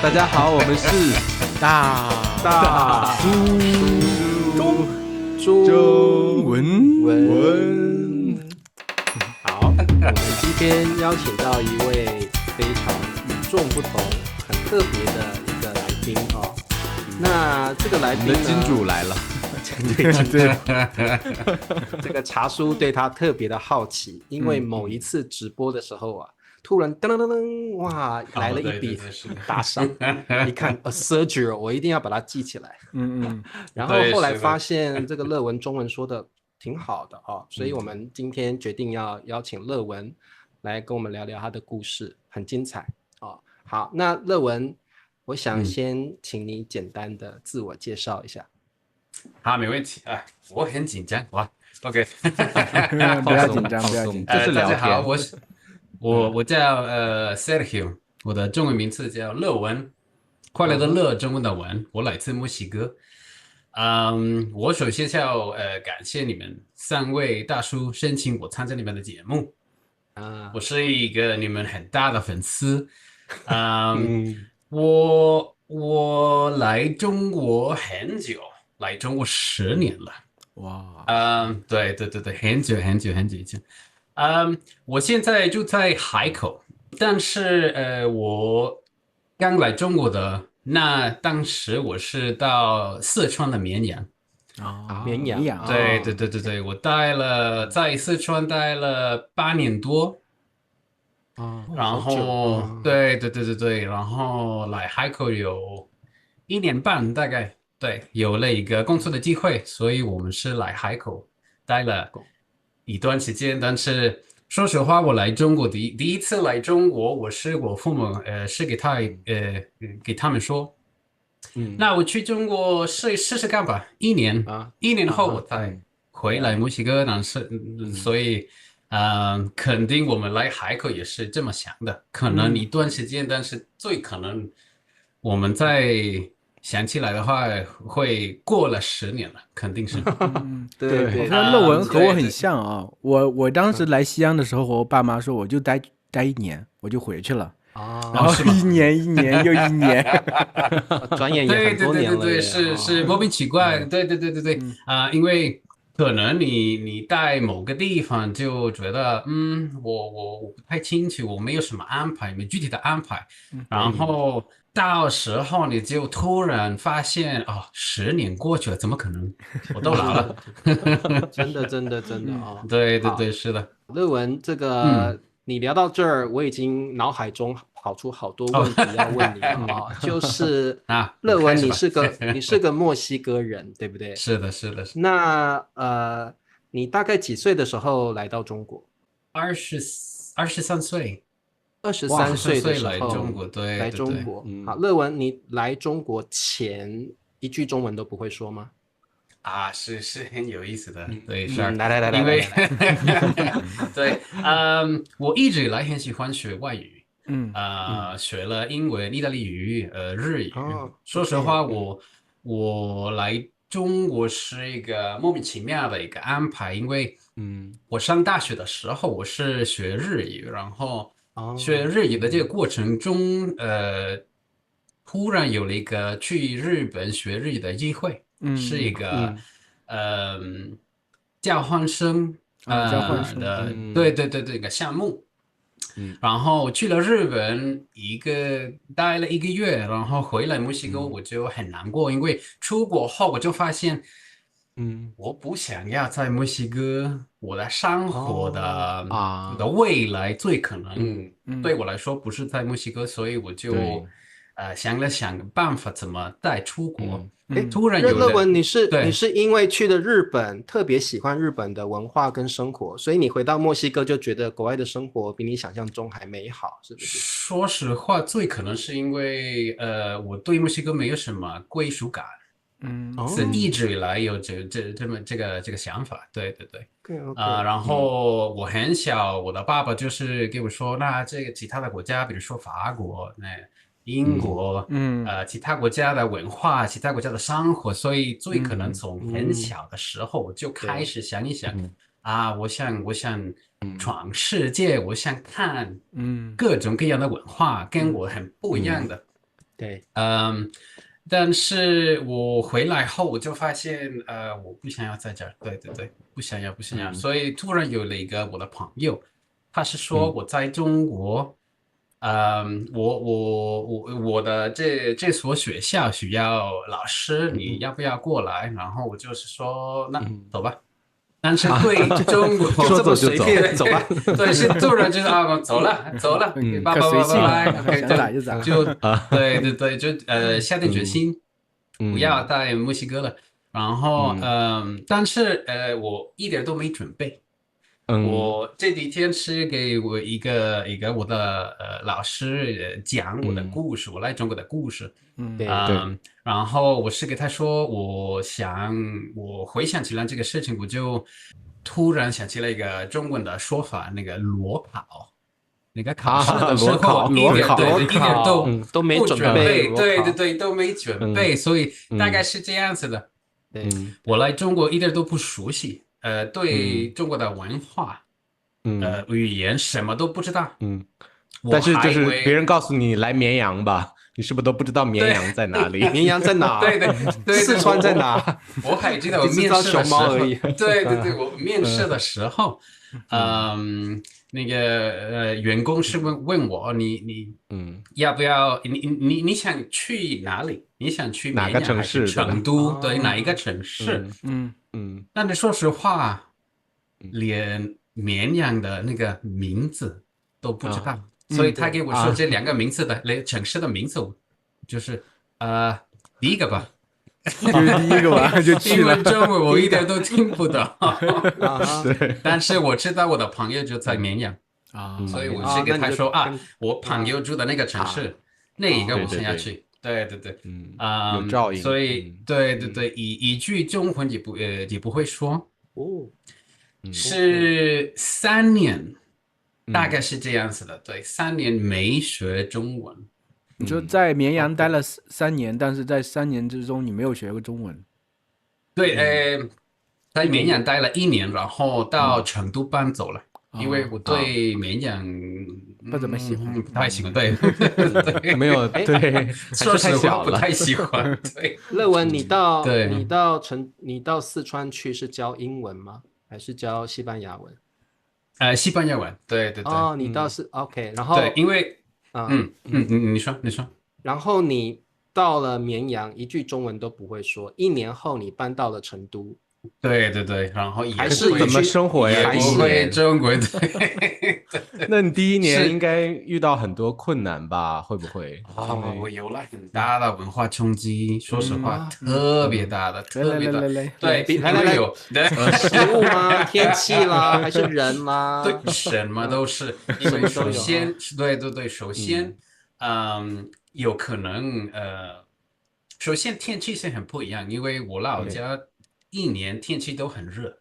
大家好，我们是大中文。好，我们今天邀请到一位非常与众不同、很特别的一个来宾哦。那这个来宾呢，你的金主来了。对，这个茶叔对他特别的好奇，因为某一次直播的时候啊，突然噔噔噔噔，哇，来了一笔打赏，一看 a surger， 我一定要把它记起来。然后后来发现这个乐文中文说的挺好的哦，所以我们今天决定要邀请乐文来跟我们聊聊他的故事，很精彩哦。好，那乐文，我想先请你简单的自我介绍一下。好，没问题啊，我很紧张，哇 ，OK， 不要紧张，不要紧张，这是聊天。大家好，我叫Sergio， 我的中文名字叫乐文，快乐的乐，中文的文，我来自墨西哥。我首先要感谢你们三位大叔申请我参加你们的节目啊，我是一个你们很大的粉丝。我来中国很久。来中国10年了，哇！对，很久以前。我现在住在海口，但是我刚来中国的那当时我是到四川的绵阳。绵阳，对，我在四川待了8年多。然后对，然后来海口有1年半大概。对，有了一个工作的机会，所以我们是来海口待了一段时间。但是说实话，我来中国第一次来中国，我父母是给他们说，那我去中国试试看吧。1年后我才回来墨西哥，但是所以肯定我们来海口也是这么想的，可能一段时间，但是最可能我们在。想起来的话，会过了10年了，肯定是。对，那乐文和我很像啊。我当时来西安的时候，和我爸妈说，我就待1年，我就回去了。然后一年又一年，转眼也很多年了。对，是莫名其妙。对，因为可能你在某个地方就觉得，我不太清楚，我没有什么安排，没具体的安排，然后。到时候你就突然发现10年过去了，怎么可能？我都老了。真的啊！对，是的。乐文，这个你聊到这儿，我已经脑海中跑出好多问题要问你了啊！就是乐文，你是个墨西哥人，对不对？是的。那你大概几岁的时候来到中国？23岁。23岁的时候来中国，对，来中国。好，乐文，你来中国前一句中文都不会说吗？是很有意思的，对，是。来，因为对，我一直以来很喜欢学外语，学了英文、意大利语、日语。说实话，我来中国是一个莫名其妙的一个安排，因为我上大学的时候我是学日语，然后。学日语的这个过程中，突然有了一个去日本学日语的机会，是一个交换生的，对，一个项目。然后去了日本待了1个月，然后回来墨西哥我就很难过，因为出国后我就发现。我不想要在墨西哥，我的生活的未来最可能对我来说不是在墨西哥，所以我就想了想办法怎么再出国。突然有乐文，你是因为去了日本，特别喜欢日本的文化跟生活，所以你回到墨西哥就觉得国外的生活比你想象中还美好，是不是？说实话，最可能是因为我对墨西哥没有什么归属感。是一直以来有这个想法，对，然后我很小，我的爸爸就是给我说，那这个其他的国家，比如说法国、英国，其他国家的文化，其他国家的生活，所以最可能从很小的时候我就开始想一想，我想闯世界，我想看各种各样的文化，跟我很不一样的。对，但是我回来后我就发现，我不想要在这儿，对对对，不想要，所以突然有了一个我的朋友，他是说我在中国，我的这所学校需要老师，你要不要过来？然后我就是说，那走吧。但是对中国就这么随便走吧，对，是突然就是走了，拜拜，想咋就咋，就对，就下定决心不要在墨西哥了。然后但是我一点都没准备。我这几天是给我一个我的老师讲我的故事，我来中国的故事。对，然后我是给他说，我回想起来这个事情，我就突然想起了一个中文的说法，那个裸考，那个考试的时候一点都没准备，对，都没准备，所以大概是这样子的。我来中国一点都不熟悉，对中国的文化，语言什么都不知道，但是就是别人告诉你来绵阳吧，你是不是都不知道绵阳在哪里？绵阳在哪？对，四川在哪？我还记得我面试的时候，对，我面试的时候，那个员工是问我你要不要你想去哪里？你想去哪个城市？成都？对，哪一个城市？但是说实话，连绵阳的那个名字都不知道，所以他给我说这两个名字的城市的名字，就是第一个吧。就是第一个吧，就去了。英文中文我一点都听不懂，对。但是我知道我的朋友就在绵阳所以我是给他说我朋友住的那个城市，那一个我想要去。对，有照应。所以对，一句中文也不会说。是3年，大概是这样子的。对，3年没学中文。你说在绵阳待了3年，但是在3年之中你没有学过中文。对，在绵阳待了1年，然后到成都搬走了，因为我对绵阳不怎么喜欢，不太喜欢。对，没有对，说实话不太喜欢。对，乐文，你到四川去是教英文吗？还是教西班牙文？西班牙文，对。哦，你倒是 OK， 然后对，因为你说。然后你到了绵阳，一句中文都不会说。1年后你搬到了成都，对，然后还是怎么生活呀？不会中国，对。那你第1年应该遇到很多困难吧？会不会？我有了很大的文化冲击，说实话，特别大的，特别大。对，来有食物吗？天气啦，还是人吗？对，什么都是。因为首先，对，首先，有可能首先天气是很不一样，因为我老家1年天气都很热，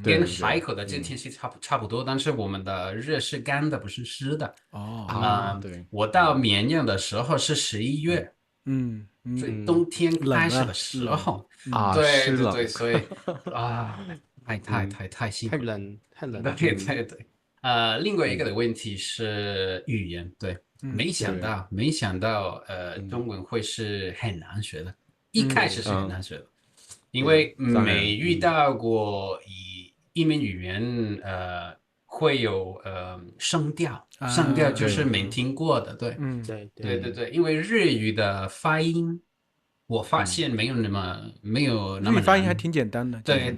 跟海口的这天气差不多，但是我们的热是干的，不是湿的。对，我到绵阳的时候是11月，所以冬天开始的时候对，所以太辛苦，太冷，对。另外一个的问题是语言，对。没想到，中文会是很难学的。一开始是很难学的，因为没遇到过一门语言，会有声调，声调就是没听过的，对，对。因为日语的发音，我发现没有那么日语发音还挺简单的，对，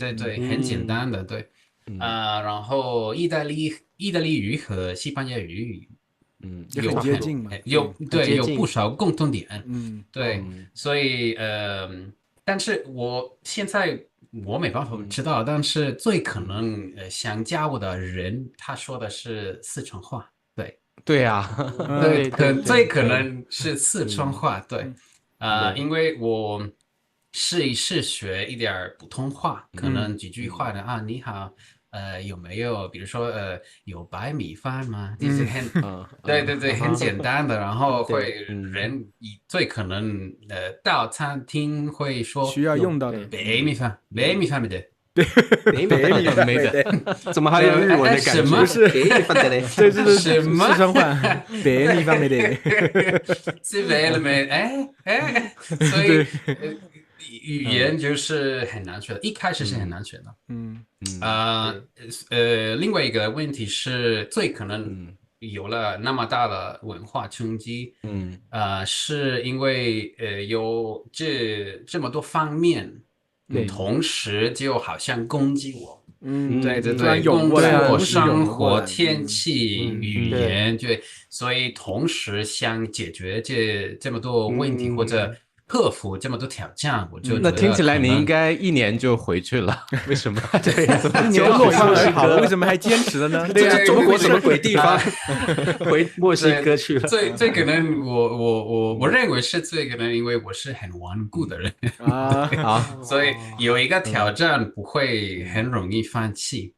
很简单的，对。然后意大利语和西班牙语。也很接近嘛，有不少共同点，对，所以但是现在我没办法知道，但是最可能想加我的人，他说的是四川话，对啊，最可能是四川话，对，因为我试一试学一点普通话，可能几句话的你好。有没有比如说有白米饭吗？这些对，很简单的，然后人最可能到餐厅会说需要用到的白米饭没得，北米饭没的，怎么还有日文的感觉？什么是北米饭的嘞？这是什么四川话，北米饭没得。是为了没所以语言就是很难学的，一开始是很难学的。另外一个问题是最可能有了那么大的文化冲击，是因为有这么多方面，同时就好像攻击我。对，工作、生活、天气、语言，对，所以同时想解决这么多问题或者克服这么多挑战，我就觉得那听起来你应该1年就回去了，为什么？对呀，你都落荒而逃了，为什么还坚持了呢？对呀，中国什么鬼地方？回墨西哥去了。最可能我认为是最可能，因为我是很顽固的人所以有一个挑战不会很容易放弃。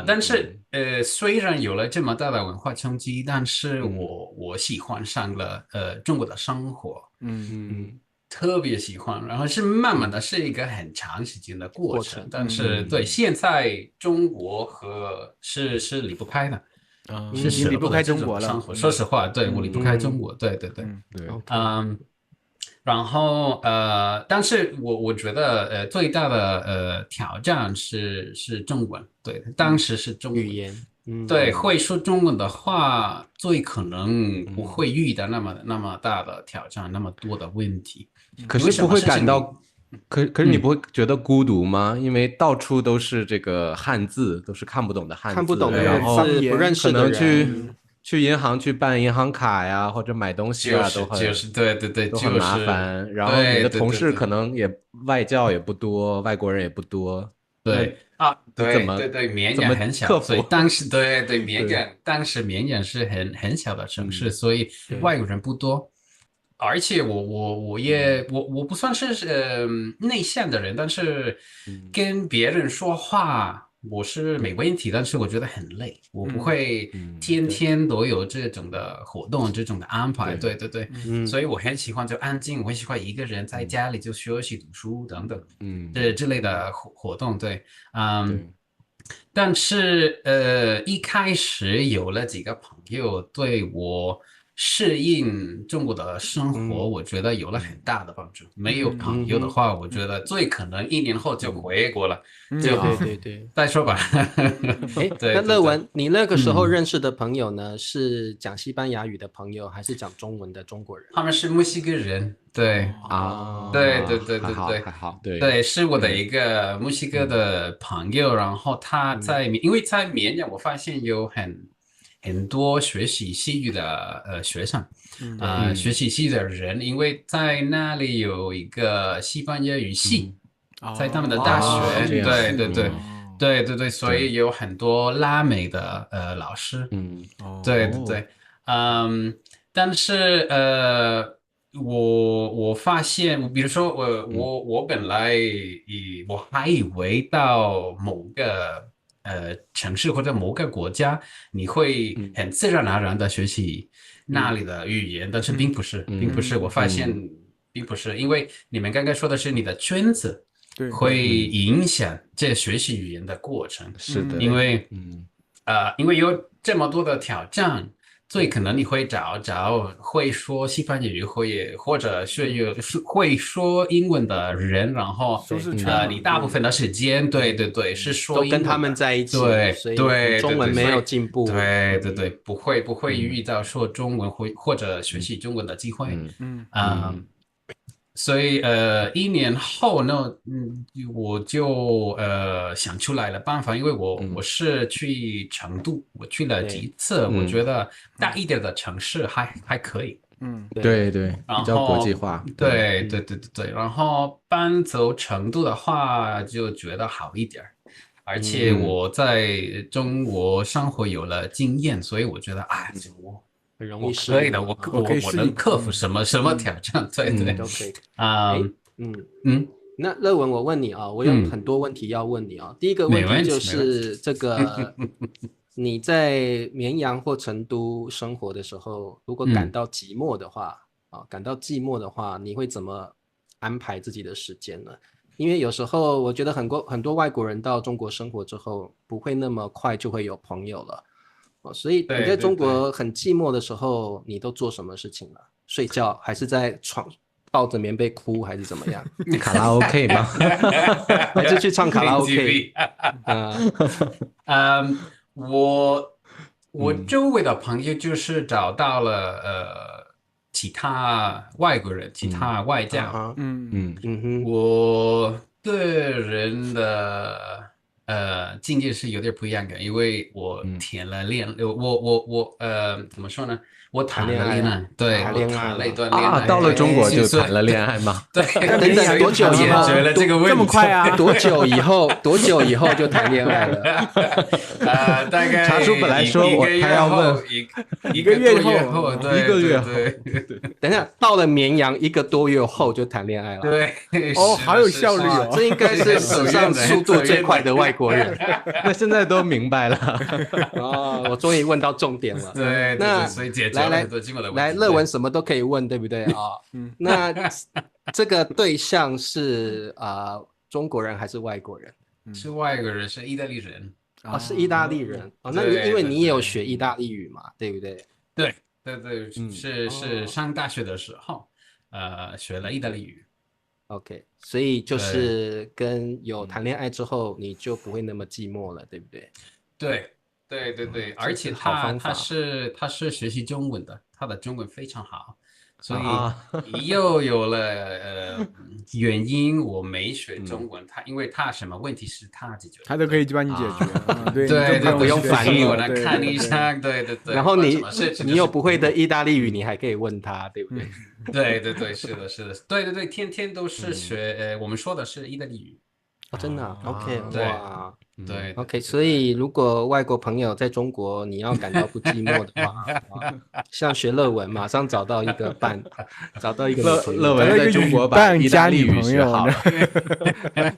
但是虽然有了这么大的文化冲击，但是我喜欢上了中国的生活，特别喜欢，然后是慢慢的是一个很长时间的过程，但是对现在中国是离不开的，是离不开中国了。说实话，对我离不开中国，对，然后但是我觉得最大的挑战是中文，对，当时是中文语言，对，会说中文的话，最可能不会遇到那么大的挑战，那么多的问题。可是不会感到，可是你不会觉得孤独吗？因为到处都是这个汉字，都是看不懂的汉字，看不懂的然后不认识的可能人。去银行去办银行卡呀，或者买东西啊，都很对，都很麻烦。然后你的同事可能也外教也不多，外国人也不多。对绵阳很小，所以当时当时绵阳是很小的城市，所以外国人不多。而且我不算是内向的人，但是跟别人说话我是没问题，但是我觉得很累，我不会天天都有这种的活动，这种的安排。对，所以我很喜欢就安静，我很喜欢一个人在家里就学习读书等等，之类的活动。对，但是一开始有了几个朋友对我适应中国的生活，我觉得有了很大的帮助。没有朋友的话，我觉得最可能1年后就回国了。对，再说吧。那乐文，你那个时候认识的朋友呢，是讲西班牙语的朋友，还是讲中文的中国人？他们是墨西哥人。对还好，对，是我的一个墨西哥的朋友，然后他因为在绵阳，我发现有很多学习西语的学生，学习西语的人，因为在那里有一个西班牙语系，在他们的大学，对，所以有很多拉美的老师，对，但是我发现，比如说我本来我还以为到某个城市或者某个国家，你会很自然而然的学习那里的语言，但是并不是，我发现并不是，因为你们刚刚说的是你的圈子会影响这学习语言的过程，是的，因为有这么多的挑战。最可能你会找会说西班牙语或者是会说英文的人，然后你大部分的时间对是说英文的，都跟他们在一起，对，中文没有进步，对，不会遇到说中文或者学习中文的机会，所以1年后呢，我就想出来了办法，因为我是去成都，我去了几次，我觉得大一点的城市还可以，对，比较国际化，对，然后搬走成都的话就觉得好一点，而且我在中国生活有了经验，所以我觉得我很容易可以的，我能克服什么挑战，对都可以那乐文，我问你啊，我有很多问题要问你啊。第一个问题就是这个，你在绵阳或成都生活的时候，如果感到寂寞的话，你会怎么安排自己的时间呢？因为有时候我觉得很多外国人到中国生活之后，不会那么快就会有朋友了。所以你在中国很寂寞的时候，你都做什么事情呢？睡觉还是在床抱着棉被哭还是怎么样？卡拉 OK 吗？还是去唱卡拉 OK？我周围的朋友就是找到了其他外国人，其他外教。我个人的境界是有点不一样的，因为我怎么说呢？我谈了恋爱，对，我谈了一段恋爱。到了中国就谈了恋爱吗？对，等等，多久以后？这么快啊？多久以后就谈恋爱了？大概茶叔本来说他要问一个月后，一个月后，等一下，到了绵阳1个多月后就谈恋爱了。对，好有效率哦！这应该是史上速度最快的外国人。那现在都明白了。我终于问到重点了。对，那所以解决了很多基本的问题。来，乐文什么都可以问，对不对啊？那这个对象是中国人还是外国人？是外国人，是意大利人。是意大利人。那因为你也有学意大利语嘛，对不对？对，是上大学的时候，学了意大利语。OK， 所以就是跟有谈恋爱之后，你就不会那么寂寞了，对不对？对，而且他是学习中文的，他的中文非常好，所以又有了原因我没学中文，因为他什么问题是他解决，他都可以帮你解决，对，不用烦你，我来看一下，对。然后你有不会的意大利语，你还可以问他，对不对？对，是的，对，天天都是学，我们说的是意大利语。真的 ？OK， 哇，对 ，OK， 所以如果外国朋友在中国，你要感到不寂寞的话，像学乐文，马上找到一个伴，找到一个女朋友。乐文在中国把意大利语学好了。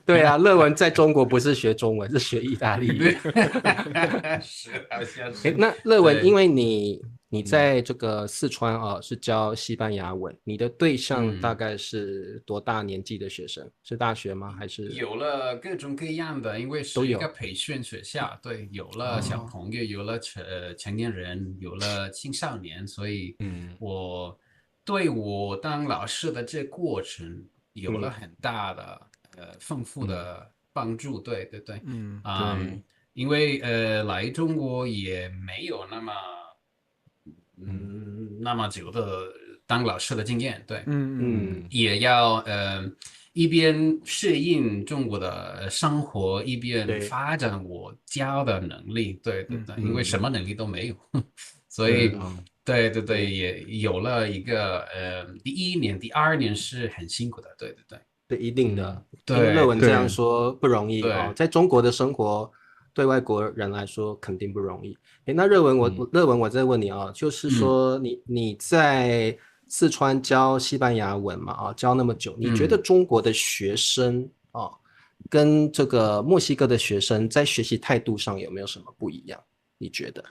对啊，乐文在中国不是学中文，是学意大利语。那乐文，因为你在这个四川是教西班牙文，你的对象大概是多大年纪的学生？是大学吗？还是有了各种各样的？因为是一个培训学校，对，有了小朋友，有了成年人，有了青少年，所以我对我当老师的这过程有了很大的丰富的帮助，对，因为来中国也没有那么久的当老师的经验，对，也要一边适应中国的生活，一边发展我教的能力，对，因为什么能力都没有，所以对，也有了一个第1年、第2年是很辛苦的，对，一定的，对，乐文这样说不容易在中国的生活。对外国人来说肯定不容易。那乐文我再问你就是说你在四川教西班牙文嘛教那么久，你觉得中国的学生跟这个墨西哥的学生在学习态度上有没有什么不一样？你觉得？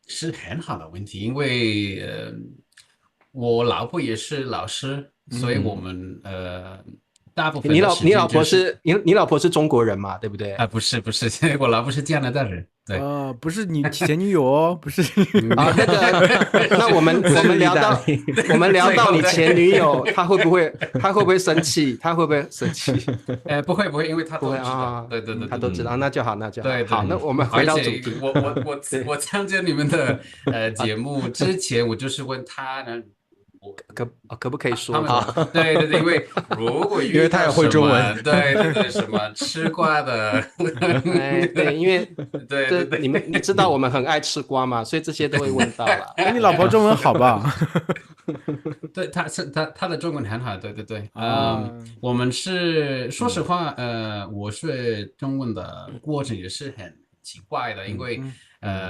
是很好的问题，因为我老婆也是老师，所以我们大部分的时间你老婆是中国人嘛？对不对？不是，我老婆是加拿大人。对，不是你前女友哦，不是那我们聊到你前女友，她会不会生气？她会不会生气？不会，因为她都知道。对，她都知道，那就好。对，好，那我们回到主题。我参加你们的节目之前，我就是问她呢。可不可以说？对，因为如果因为他也会中文，对，什么吃瓜的，对，因为对你知道我们很爱吃瓜嘛，所以这些都会问到了。你老婆中文好吧？对，他的中文很好，对，我们是说实话，我学中文的过程也是很奇怪的，因为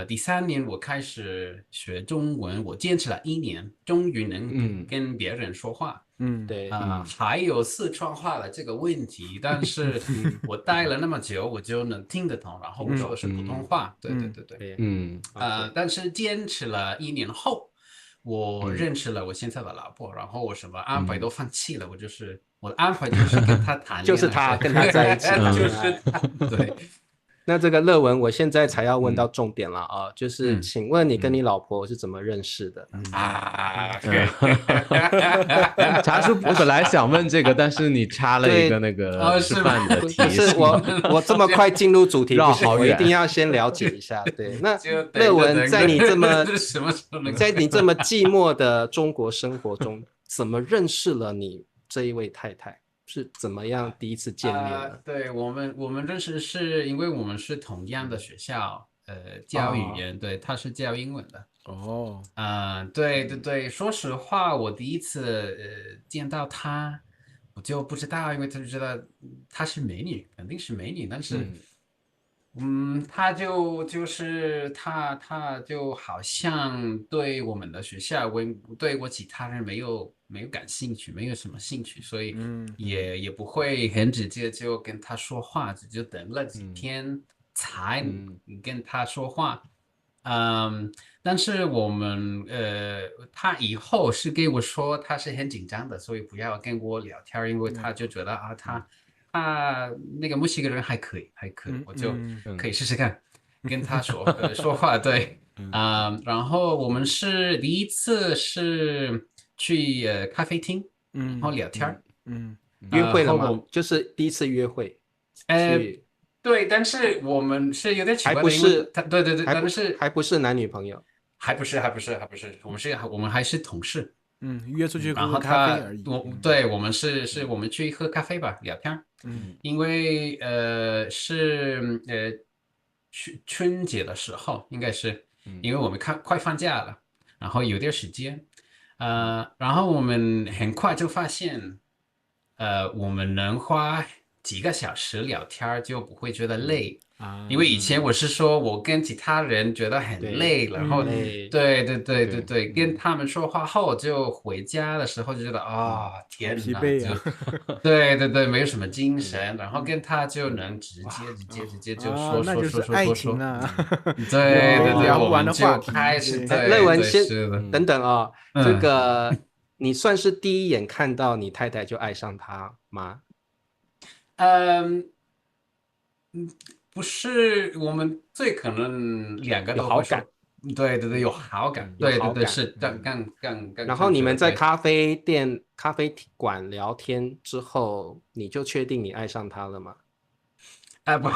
第3年我开始学中文，我坚持了1年，终于能跟别人说话。对还有四川话的这个问题，但是我待了那么久，我就能听得懂，然后我说的是普通话。对，对，但是坚持了1年后，我认识了我现在的老婆，然后我什么安排都放弃了，我的安排就是跟她谈恋爱，就是他跟他在一起就是他，对。那这个乐文，我现在才要问到重点了啊，就是请问你跟你老婆是怎么认识的？茶叔，我本来想问这个，但是你插了一个那个吃饭的提示。是我这么快进入主题，绕好远，我一定要先了解一下。对，那乐文在你这么寂寞的中国生活中，怎么认识了你这一位太太？是怎么样第一次见面的？对，我们认识是因为我们是同样的学校，教语言，对，他是教英文的。对，说实话，我第一次见到她，我就不知道，因为他就知道她是美女，肯定是美女，但是。他就好像对我们的学校，对我其他人没有感兴趣，没有什么兴趣，所以也不会很直接就跟他说话，就等了几天才跟他说话。但是他以后是跟我说他是很紧张的，所以不要跟我聊天，因为他就觉得他那个墨西哥人还可以，我就可以试试看跟他说话，对，然后我们是第一次是去咖啡厅，然后聊天，约会了吗？就是第一次约会，对，但是我们是有点奇怪的，还不是对，但是还不是男女朋友，还不是，我们还是同事，约出去喝咖啡而已。对，我们我们去喝咖啡吧，聊天。因为是春节的时候，应该是，因为我们快放假了，然后有点时间，然后我们很快就发现，我们能花几个小时聊天就不会觉得累。因为以前我是说我跟其他人觉得很累，然后对，跟他们说话后就回家的时候就觉得天哪，对，没有什么精神，然后跟他就能直接就说，那就是爱情啊，对，聊不完的话题开始。乐文先等等啊，这个你算是第一眼看到你太太就爱上他吗？不是，我们最可能两个都有好感，对，有好感，对，是刚。然后你们在咖啡馆聊天之后，你就确定你爱上他了吗？不，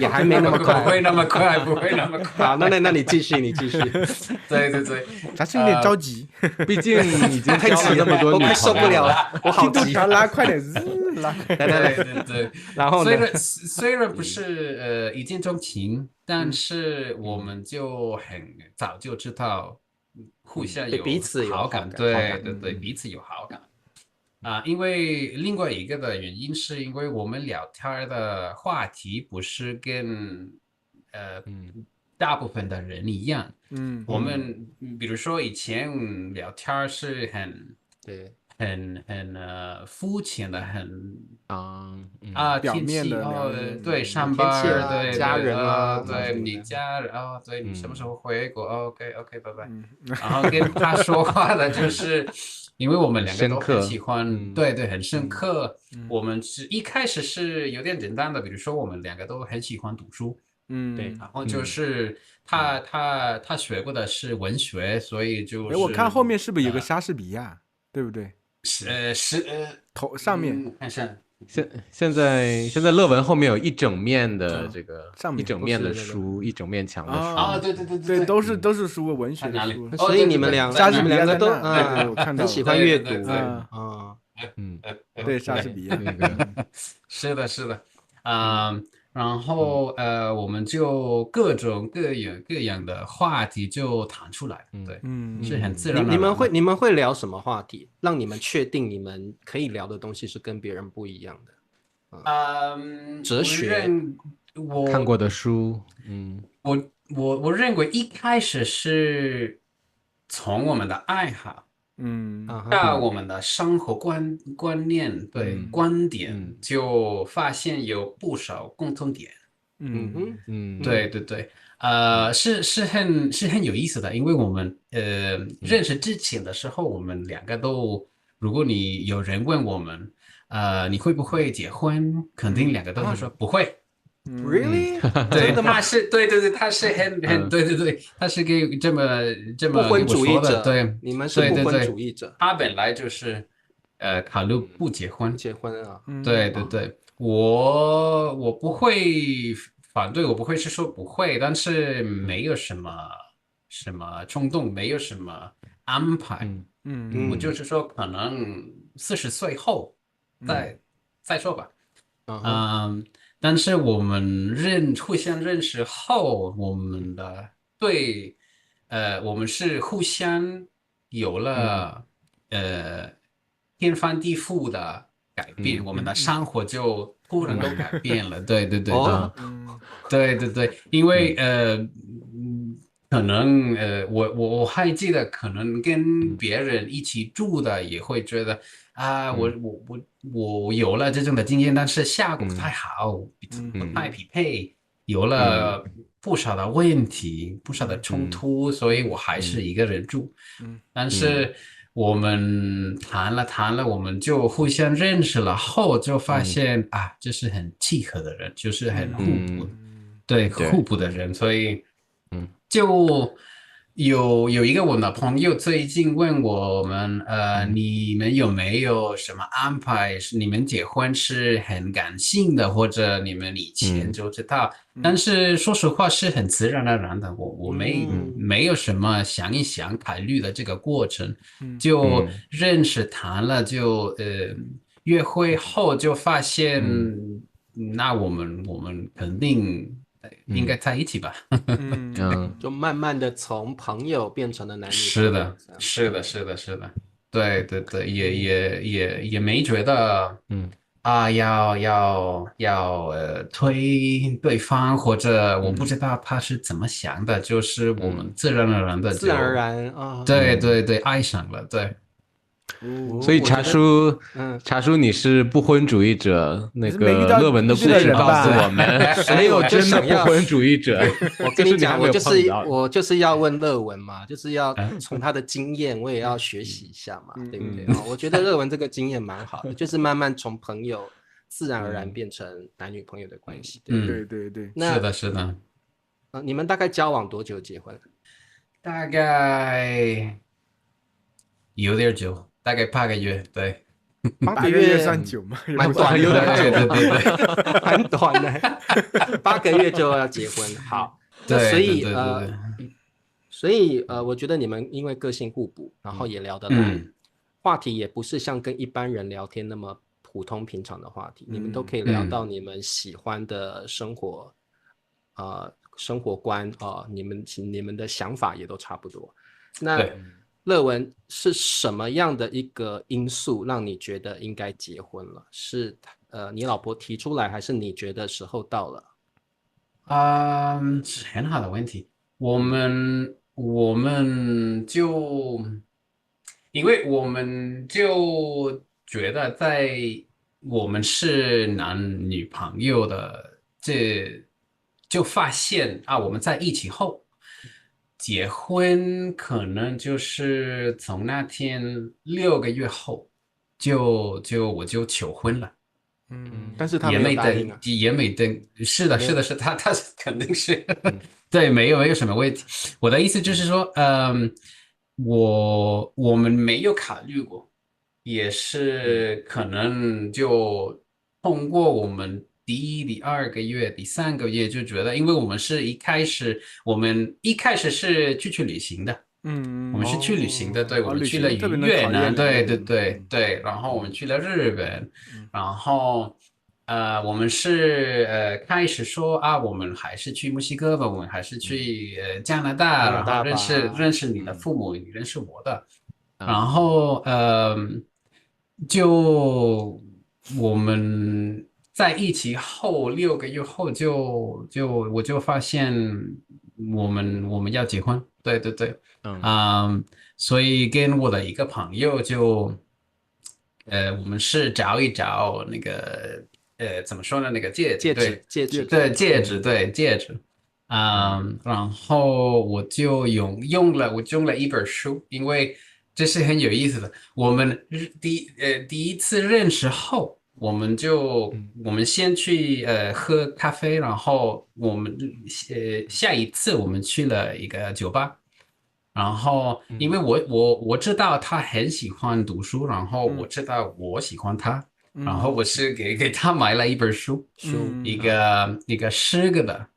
也还没那么快，不会那么快。好，那你继续。对，他是有点着急，毕竟已经太急了那么多，我快受不了了，我好急，拉快点，拉。对。然后虽然不是一见钟情，但是我们就很早就知道互相有彼此有好感，对，彼此有好感。因为另外一个的原因是因为我们聊天的话题不是跟大部分的人一样，我们比如说以前聊天是很肤浅的，表面的对，上班对家人对你家人对你什么时候回国 OK 拜拜，然后跟他说话的就是因为我们两个都很喜欢，对，很深刻。我们一开始是有点简单的，比如说我们两个都很喜欢读书，对，然后就是他学过的是文学，所以就是我看后面是不是有个莎士比亚，对不对？头上面看下。现在乐文后面有一整面的这个一整面的书，一整面墙的书对，都是书，文学的书。所以你们两个都我看到很喜欢阅读对，莎士比亚那个是的，然后我们就各种各样的话题就谈出来，对，是很自然。你们会聊什么话题，让你们确定你们可以聊的东西是跟别人不一样的？哲学，看过的书，我认为一开始是从我们的爱好。到我们的生活观念，对，观点就发现有不少共同点。对，是很有意思的，因为我们认识之前的时候，我们两个都，如果你有人问我们，你会不会结婚？肯定两个都会说不会。Really？对，真的吗？对，他是很对，他是给这么不婚给我说的，主义者，对，你们是不婚主义者，他本来就是考虑不结婚，结婚啊，对，我不会反对，我不会是说不会，但是没有什么冲动，没有什么安排，我就是说可能40岁后再说吧，但是我们互相认识后，我们的对，我们是互相有了天翻地覆的改变，我们的生活就突然都改变了。对，对，因为可能我还记得，可能跟别人一起住的也会觉得啊，我有了这种的经验，但是效果不太好，不太匹配，有了不少的问题，不少的冲突，所以我还是一个人住。但是我们谈了，我们就互相认识了后，就发现啊，这是很契合的人，就是很互补，对，互补的人，所以就有一个我的朋友最近问我们，你们有没有什么安排？是你们结婚是很感性的，或者你们以前就知道？但是说实话是很自然而然的，我没有什么想一想考虑的这个过程，就认识谈了，就约会后就发现，那我们肯定应该在一起吧。就慢慢的从朋友变成了男女朋是友。的，是的，对，也没觉得，要推对方，或者我不知道他是怎么想的，就是我们自然而然的自然而然啊，对，爱上了，对。所以茶叔你是不婚主义者，那个乐文的故事告诉我们，没有真的不婚主义者。我跟你讲，我就是要问乐文嘛，就是要从他的经验，我也要学习一下嘛，对不对？我觉得乐文这个经验蛮好的，就是慢慢从朋友自然而然变成男女朋友的关系。对，是的。你们大概交往多久结婚？大概有点久。大概8个月，对，8个月算久吗？蛮短，有点久，对，蛮短的，8个月就要结婚。好，那所以我觉得你们因为个性互补，然后也聊得来，话题也不是像跟一般人聊天那么普通平常的话题，你们都可以聊到你们喜欢的生活，生活观你们的想法也都差不多。那乐文是什么样的一个因素让你觉得应该结婚了？是你老婆提出来，还是你觉得时候到了？很好的问题。我们就因为我们就觉得在我们是男女朋友的就发现啊，我们在一起后。结婚可能就是从那天6个月后，我就求婚了，但是他没有答应啊，也没登，是的，他肯定是，对，没有什么问题。我的意思就是说，我们没有考虑过，也是可能就通过我们第2个月、第3个月就觉得，因为我们一开始是去旅行的，我们是去旅行的，对，我们去了越南，对，然后我们去了日本，然后我们是开始说啊，我们还是去墨西哥吧，我们还是去加拿大，然后认识你的父母，你认识我的，然后就我们在一起后6个月后我就发现我们要结婚，对，所以跟我的一个朋友我们是找一找那个怎么说呢？那个戒指，戒指，对戒指，然后我用了一本书，因为这是很有意思的。我们第一次认识后，我们先去喝咖啡，然后下一次我们去了一个酒吧。然后，因为我知道他很喜欢读书，然后我知道我喜欢他，然后我是给他买了一本书，一个诗歌的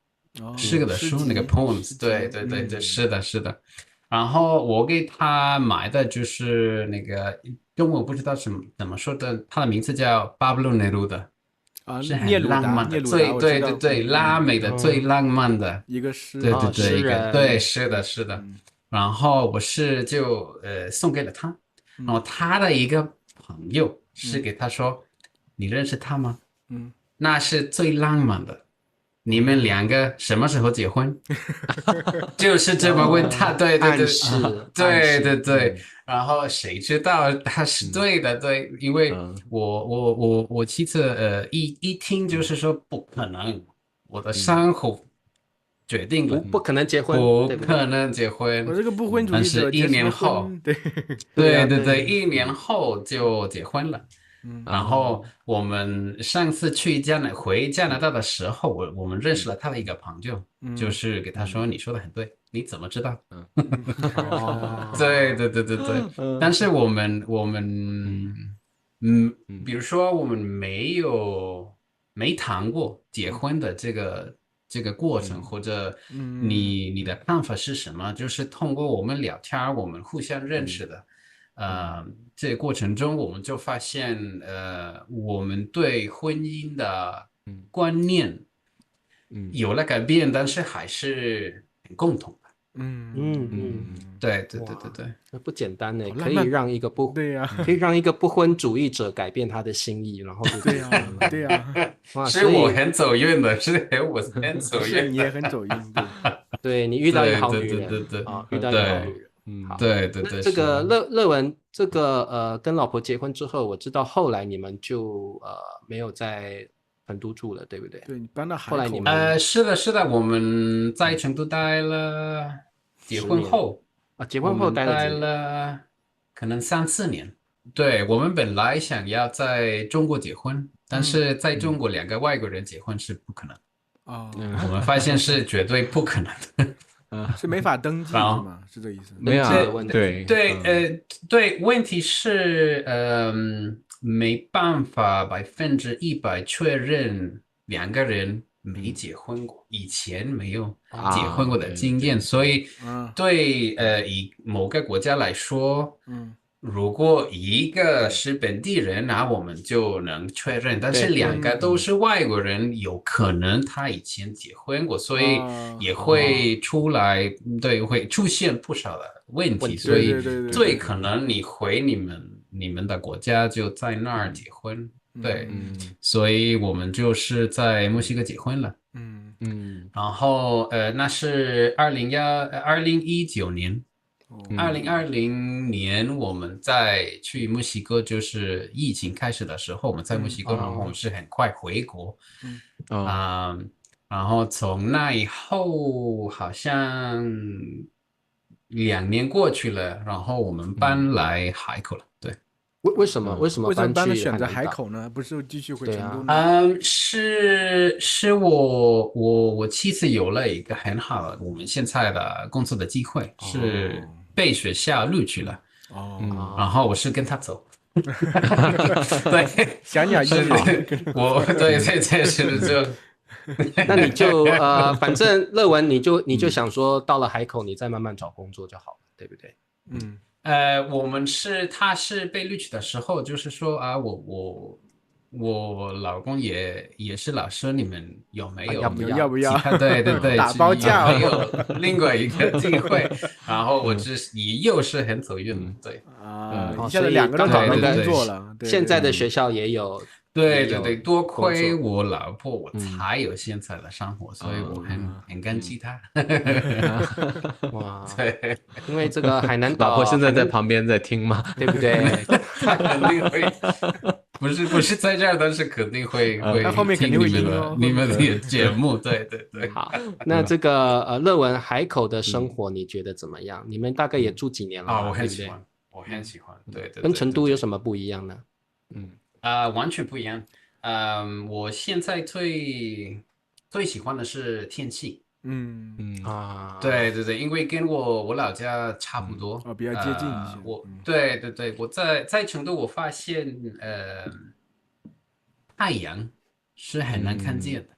书，那个 poems，对，是的，是的。然后我给他买的就是那个中文不知道怎么说的，他的名字叫巴布洛内卢的，是很浪漫的，对，拉美的最浪漫的一个诗，诗人，对，是的，是的。然后我就送给了他，然后他的一个朋友是给他说，你认识他吗？那是最浪漫的。你们两个什么时候结婚？就是这么问他，对，然后谁知道他是对的，对，因为我妻子一听就是说不可能，我的伤口决定了，不可能结婚，不可能结婚。我这个不婚主义者，但是1年后，对，1年后就结婚了。然后我们上次回加拿大的时候，我们认识了他的一个朋友，就是给他说你说的很对，你怎么知道？对，但是我们比如说我们没谈过结婚的这个过程，或者你的看法是什么？就是通过我们聊天，我们互相认识的。这个过程中，我们就发现，我们对婚姻的观念，有了改变，但是还是很共同的。对，那不简单呢，可以让一个可以让一个不婚主义者改变他的心意，然后对呀，是我很走运的，我很走运的，你也很走运，对你遇到一个好女人，遇到一个好女人。对，这个乐文，这个跟老婆结婚之后，我知道后来你们就没有在成都住了，对不对？对，你搬到海口。后来你们是的，我们在成都待了，结婚后待了可能3-4年。对，我们本来想要在中国结婚，但是在中国2个外国人结婚是不可能我们发现是绝对不可能的。是没法登记是吗？是这意思？没有对，问题是没办法100%确认2个人没结婚过，以前没有结婚过的经验，所以对以某个国家来说，如果一个是本地人，那我们就能确认，但是2个都是外国人，有可能他以前结婚过，所以也会会出现不少的问题，所以最可能你回你们的国家就在那儿结婚，对，所以我们就是在墨西哥结婚了，然后那是2019年。2020年我们在去墨西哥，就是疫情开始的时候，我们在墨西哥，然后我们是很快回国，然后从那以后好像2年过去了，然后我们搬来海口了。对，为什么搬了选择海口呢？不是继续回成都呢？是我妻子有了一个很好的我们现在的工作的机会，是被学校录取了。然后我是跟他走。对，小鸟依人。对，是就。那你就反正乐文你就想说到了海口你再慢慢找工作就好了，对不对？他是被录取的时候，就是说啊，我老公也是老师，你们有没有要不要？对，打包价，没有另外一个机会。然后你又是很走运，对现在2个都找到工作了，现在的学校也有。对，多亏我老婆，我才有现在的生活，所以我很感激她。哇，对，因为这个海南岛，老婆现在在旁边在听吗？对不对？她肯定会。不是在这儿，但是肯定会他后面肯定会听你们的节目，对。好，那这个乐文海口的生活你觉得怎么样？你们大概也住几年了？我很喜欢，我很喜欢，对。跟成都有什么不一样呢？完全不一样。我现在最喜欢的是天气。对，因为跟我老家差不多，比较接近一些。对，我在成都，我发现太阳是很难看见的。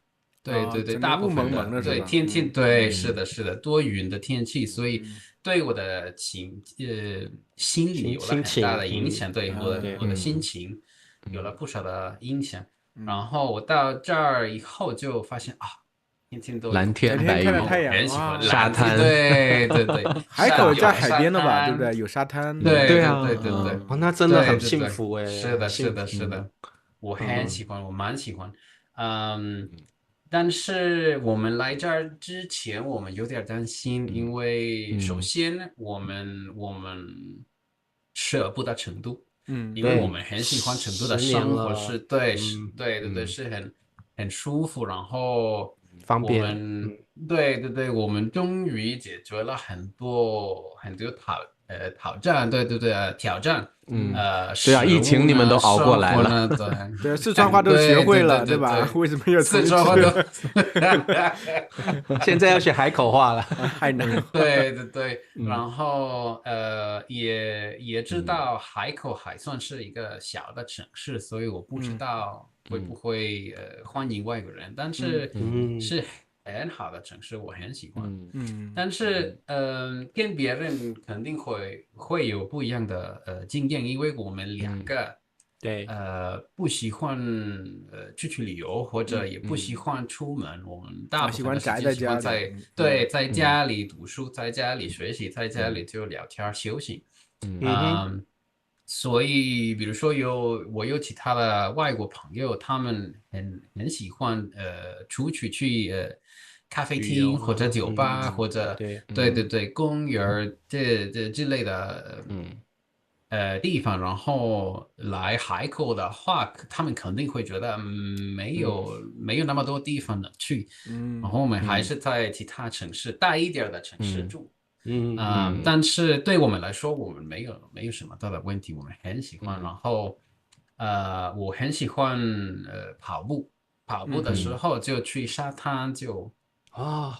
对，大部分的对天气，对，是的，多云的天气，所以对我的心理有了很大的影响，对我的心情有了不少的影响。然后我到这儿以后就发现天天都蓝天白云，很喜欢沙滩，对。海口在海边的吧，对不对？有沙滩，对，那真的很幸福哎。是的，我很喜欢，我蛮喜欢。但是我们来这儿之前，我们有点担心，因为首先我们舍不得成都，因为我们很喜欢成都的生活，是对，是很舒服，然后方便。对，我们终于解决了很多挑战，挑战。对啊，疫情你们都熬过来了，对，四川话都学会了，对吧？为什么有四川话都？现在要学海口话了，太难了。对，然后也知道海口还算是一个小的城市，所以我不知道会不会欢迎外国人，但是是很好的城市，我很喜欢。但是跟别人肯定会有不一样的经验，因为我们两个不喜欢出去旅游，或者也不喜欢出门，我们大部分宅在家里，在家里读书，在家里学习，在家里就聊天休息。所以比如说我有其他的外国朋友，他们很喜欢出去咖啡厅或者酒吧，或者对公园之类的地方，然后来海口的话，他们肯定会觉得没有那么多地方能去，然后我们还是在其他城市大一点的城市住。但是对我们来说，我们没有什么大的问题，我们很喜欢。然后我很喜欢跑步的时候就去沙滩就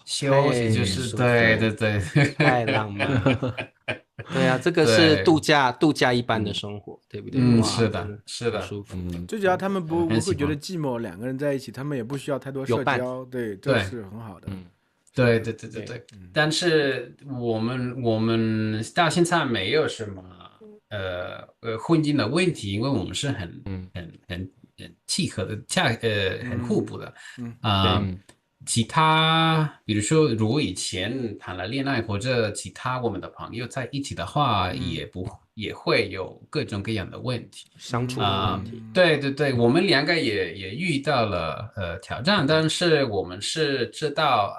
休息，就是对，太浪漫了。对啊，这个是度假一般的生活，对不对？是的，舒服。最主要他们不会觉得寂寞，两个人在一起，他们也不需要太多社交，对，这是很好的。对，但是我们到现在没有什么婚姻的问题，因为我们是很契合的，很互补的。其他比如说如果以前谈了恋爱或者其他我们的朋友在一起的话，也会有各种各样的问题，相处的问题。对，我们两个也遇到了挑战，但是我们是知道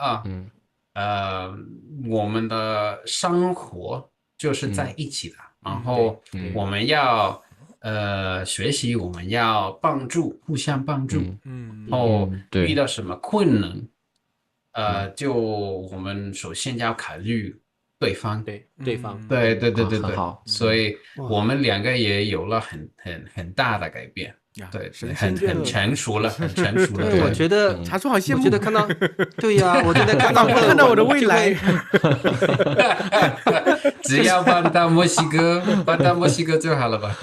我们的生活就是在一起的，然后我们要学习，我们要互相帮助，然后遇到什么困难，就我们首先要考虑对方，对，好，所以我们两个也有了很大的改变。对，很成熟了。我觉得茶叔好羡慕，我觉得看到，对呀，我觉得看到我的未来。只要搬到墨西哥就好了吧？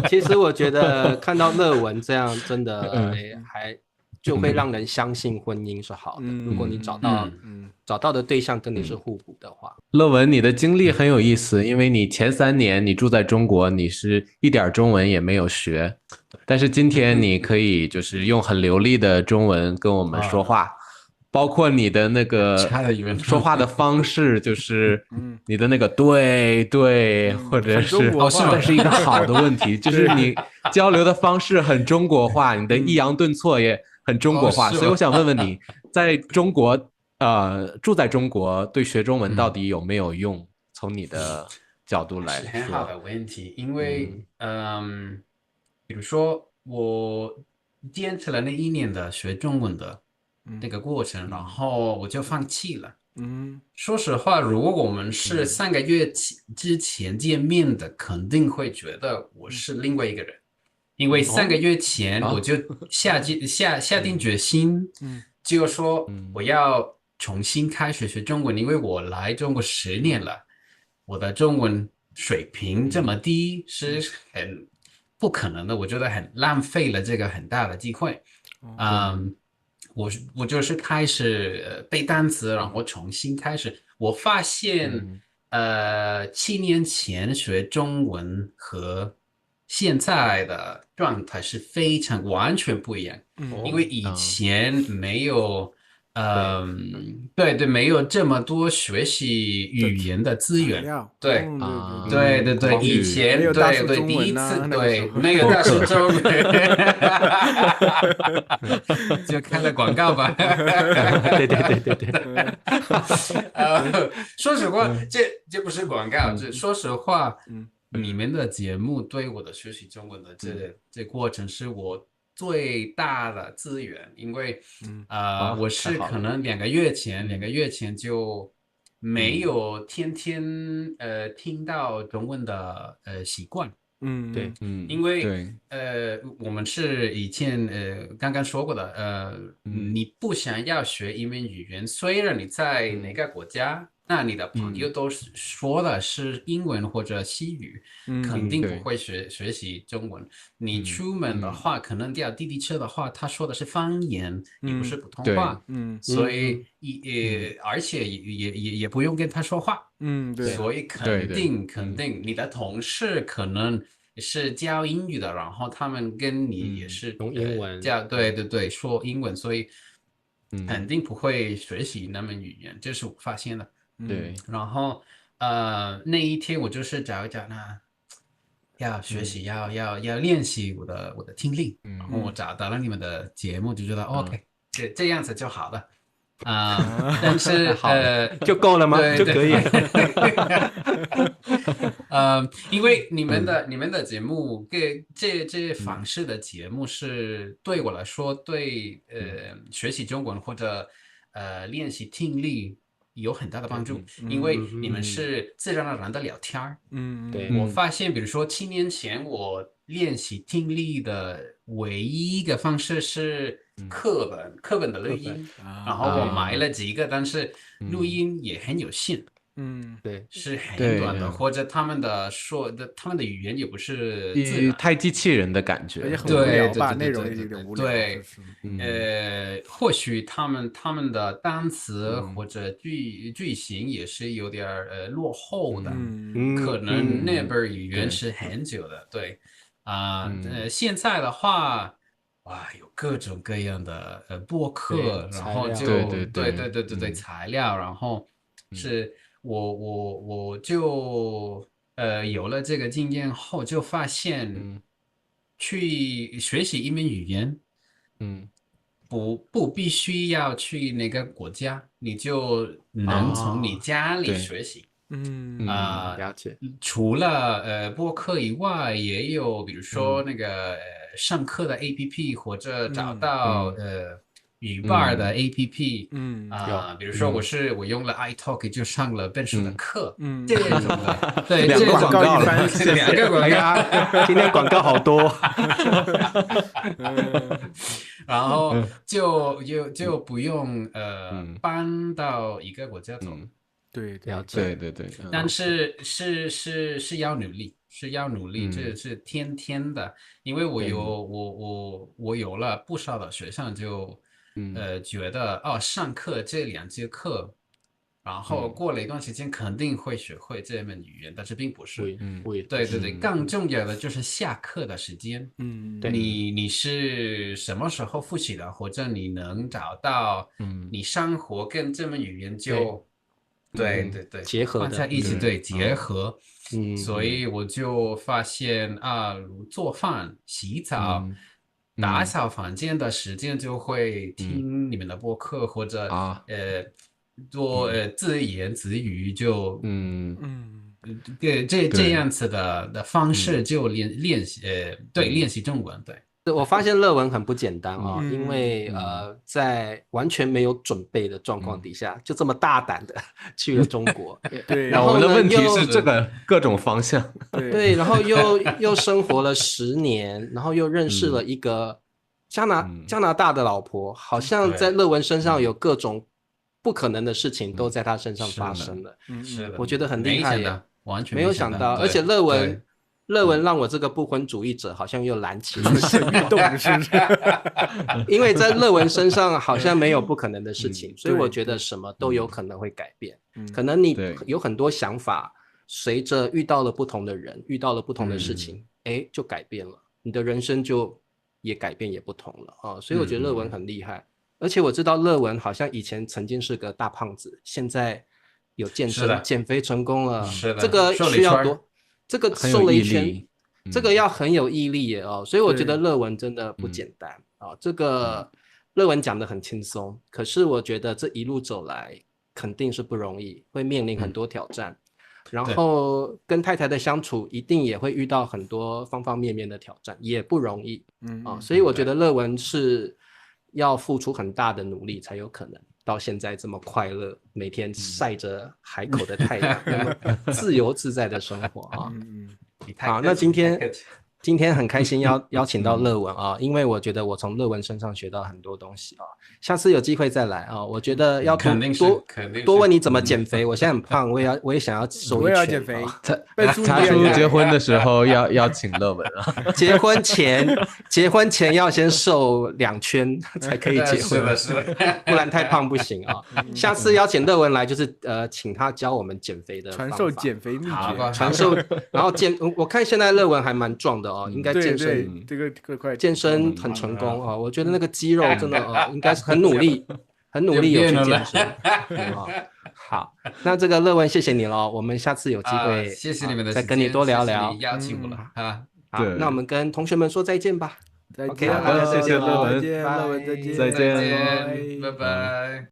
其实我觉得看到乐文这样，真的还就会让人相信婚姻是好的。如果你找到的对象跟你是互补的话。乐文，你的经历很有意思，因为你前3年你住在中国，你是一点中文也没有学，但是今天你可以就是用很流利的中文跟我们说话，包括你的那个说话的方式，就是你的那个对，或者是这是一个好的问题，就是你交流的方式很中国化，你的抑扬顿挫也很中国化，所以我想问问你，在中国住在中国对学中文到底有没有用？从你的角度来说，很好的问题，因为比如说我坚持了那一年的学中文的那个过程，然后我就放弃了。说实话，如果我们是3个月之前见面的，肯定会觉得我是另外一个人，因为3个月前我就下定决心，就说我要重新开始学中文，因为我来中国10年了，我的中文水平这么低是很不可能的，我觉得很浪费了这个很大的机会。我就是开始背单词，然后重新开始。我发现7年前学中文和现在的状态是完全不一样。因为以前没有对，没有这么多学习语言的资源。对以前对第一次没有大数中文，就看了广告吧。对。说实话，这不是广告，说实话，你们的节目对我的学习中文的这过程是我最大的资源，因为我是可能2个月前就没有天天听到中文的习惯。对，因为我们是以前刚刚说过的，你不想要学一门语言，虽然你在哪个国家，那你的朋友都说的是英文或者西语，肯定不会学习中文。你出门的话，可能掉滴滴车的话，他说的是方言，也不是普通话，所以而且也不用跟他说话，对，所以肯定你的同事可能是教英语的，然后他们跟你也是用英文对说英文，所以肯定不会学习那门语言，这是我发现的。对，然后那一天我就是找一找要学习，要练习我的听力，然后我找到了你们的节目，就觉得 OK，这样子就好了。但是就够了吗？就可以。因为你们的节目这方式的节目是对我来说对学习中文或者练习听力有很大的帮助，因为你们是自然而然的聊天儿。对，我发现，比如说7年前我练习听力的唯一一个方式是课本的录音，然后我买了几个，但是录音也很有限。对，是很短的，或者他们的语言也不是自然，太机器人的感觉，而且很无聊吧，内容有点无聊。对，或许他们的单词或者句型也是有点落后的，可能那本语言是很久的。对，现在的话，哇，有各种各样的播客，然后就对材料，然后是。我就有了这个经验后，就发现去学习一门语言，不必须要去那个国家，你就能从你家里学习。了解。除了播客以外，也有比如说那个上课的 APP，或者找到语伴的 APP，比如说我用了 iTalk 就上了笨叔的课，这种的，对，两个广告2个广告，今天广告好多，然后就不用搬到一个国家走，对，了解，对，但是是要努力，这是天天的，因为我有了不少的学生就觉得上课这2节课，然后过了一段时间肯定会学会这门语言，但是并不是，对，更重要的就是下课的时间，你是什么时候复习的，或者你能找到你生活跟这门语言就对结合放在一起，对，结合，所以我就发现做饭、洗澡、打扫房间的时间就会听你们的播客，或者做自言自语，就这样子的方式就练习练习中文。对，我发现乐文很不简单啊，因为在完全没有准备的状况底下，就这么大胆的去了中国。对，然后我们的问题是这个各种方向。对，然后又生活了10年，然后又认识了一个加拿大的老婆，好像在乐文身上有各种不可能的事情都在他身上发生了。是的，我觉得很厉害耶，完全没有想到，而且乐文让我这个不婚主义者好像又燃起了运动，是不是？因为在乐文身上好像没有不可能的事情，所以我觉得什么都有可能会改变。可能你有很多想法，随着遇到了不同的人，遇到了不同的事情，就改变了，你的人生就也改变也不同了啊。所以我觉得乐文很厉害，而且我知道乐文好像以前曾经是个大胖子，现在有健身减肥成功了，这个需要多。这个瘦了一圈，这个要很有毅力耶哦，所以我觉得乐文真的不简单啊。这个乐文讲得很轻松，可是我觉得这一路走来肯定是不容易，会面临很多挑战，然后跟太太的相处一定也会遇到很多方方面面的挑战，也不容易所以我觉得乐文是要付出很大的努力才有可能到现在这么快乐，每天晒着海口的太阳，那么自由自在的生活啊。好，那今天很开心邀请到乐文啊，因为我觉得我从乐文身上学到很多东西啊。下次有机会再来啊，我觉得要多问你怎么减肥。我现在很胖，我也想要瘦一圈。我也要减肥。查叔结婚的时候要请乐文啊。结婚前要先瘦2圈才可以结婚，是的，不然太胖不行啊。下次邀请乐文来，就是请他教我们减肥的方法，传授减肥秘诀，传授。然后我看现在乐文还蛮壮的应该健身，这个快健身很成功我觉得那个肌肉真的应该是很努力有去健身好，那这个乐文谢谢你了，我们下次有机会谢谢你们的再跟你多聊聊，邀请我了好，那我们跟同学们说再见吧。再见，谢谢乐文，乐文再见，再见，拜拜。